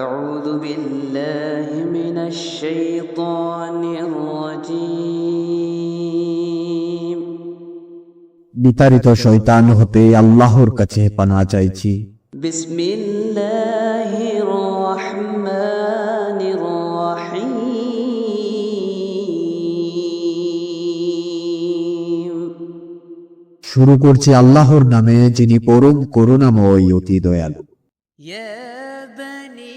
أعوذ بالله من الشيطان الرجيم বিতাড়িত শয়তান হতে আল্লাহর কাছে পানাহ চাইছি। بسم الله الرحمن الرحيم শুরু করছি আল্লাহর নামে, যিনি পরম করুণাময় অতি দয়ালু। يا بني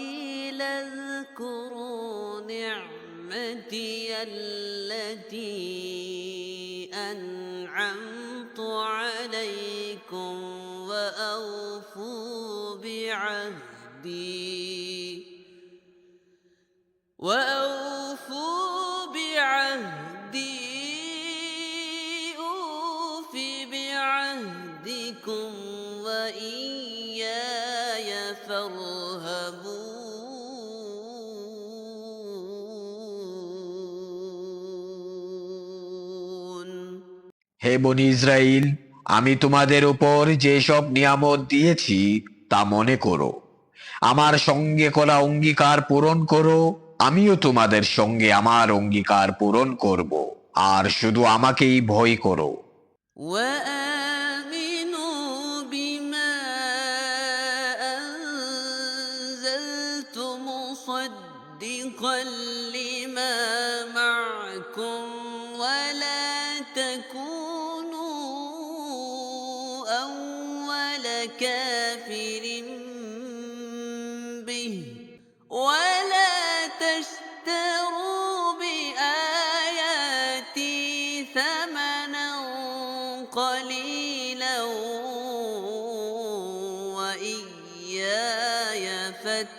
إسرائيل اذكروا نعمتي التي أنعمت عليكم وأوفوا بعهدي أوف بعهدكم وإياي فارهبون হে বনি ইসরাইল, আমি তোমাদের উপর যেসব নিয়ামত দিয়েছি তা মনে করো। আমার সঙ্গে করা অঙ্গীকার পূরণ করো, আমিও তোমাদের সঙ্গে আমার অঙ্গীকার পূরণ করব। আর শুধু আমাকেই ভয় করো। وآمنوا بما أنزلت مصدقا لما معكم ولا تكونوا أول كافر به ولا تشتروا بآياتي ثمنا قليلا وإياي فاتقون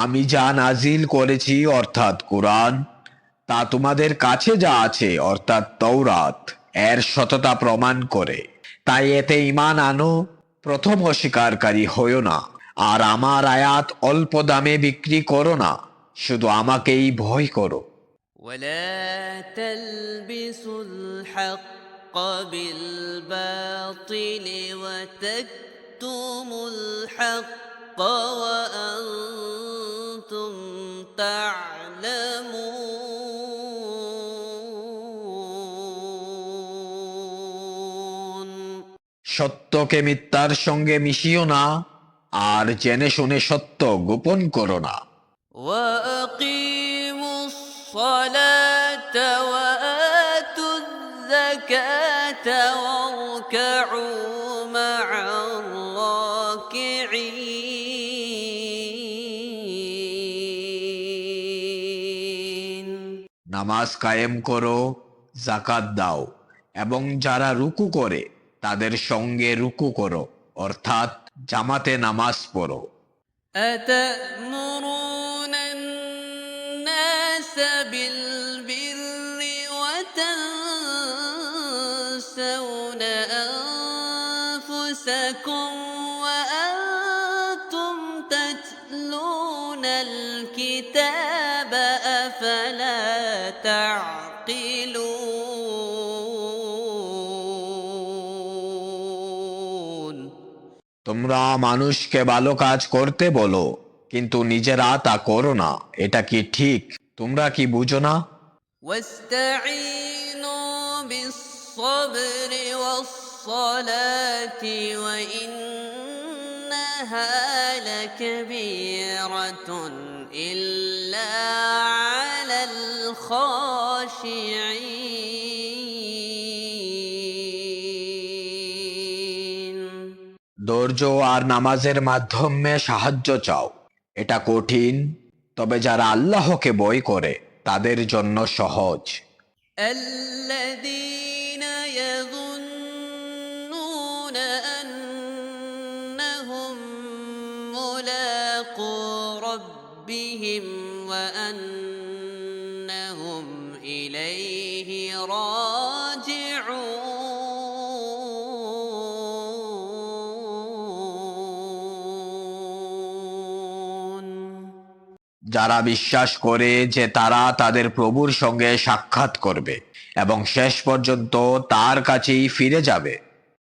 আমি যা নাজিল করেছি অর্থাৎ কোরআন, তা তোমাদের কাছে যা আছে অর্থাৎ তৌরাত এর সততা প্রমাণ করে। তাই এতে ঈমান আনো, প্রথম অস্বীকারী হয়ো না। আর আমার আয়াত অল্প দামে বিক্রি করো না, শুধু আমাকেই ভয় করো। ولا تلبسوا الحق بالباطل وتكتموا الحق وأنتم تعلمون সত্যকে মিথ্যার সঙ্গে মিশিও না, আর জেনে শুনে সত্য গোপন করো না। وأقيموا الصلاة وآتوا الزكاة واركعوا مع الراكعين নামাজ কায়েম করো, জাকাত দাও, এবং যারা রুকু করে তাদের সঙ্গে রুকু করো, অর্থাৎ জামাতে নামাজ পড়ো। أتأمرون الناس بالبر وتنسون أنفسكم وأنتم تتلون الكتاب أفلا تعقلون তোমরা মানুষকে ভালো কাজ করতে বলো, কিন্তু নিজেরা তা করো না। এটা কি ঠিক? তোমরা কি বুঝো না? واستعينوا بالصبر والصلاة وإنها لكبيرة إلا على الخاشعين ধৈর্য আর নামাজের মাধ্যমে সাহায্য চাও। এটা কঠিন, তবে যারা আল্লাহকে ভয় করে তাদের জন্য সহজ। الذين يظنون أنهم ملاقو ربهم وأنهم إليه راجعون যারা বিশ্বাস করে যে তারা তাদের প্রভুর সঙ্গে সাক্ষাৎ করবে এবং শেষ পর্যন্ত তার কাছেই ফিরে যাবে।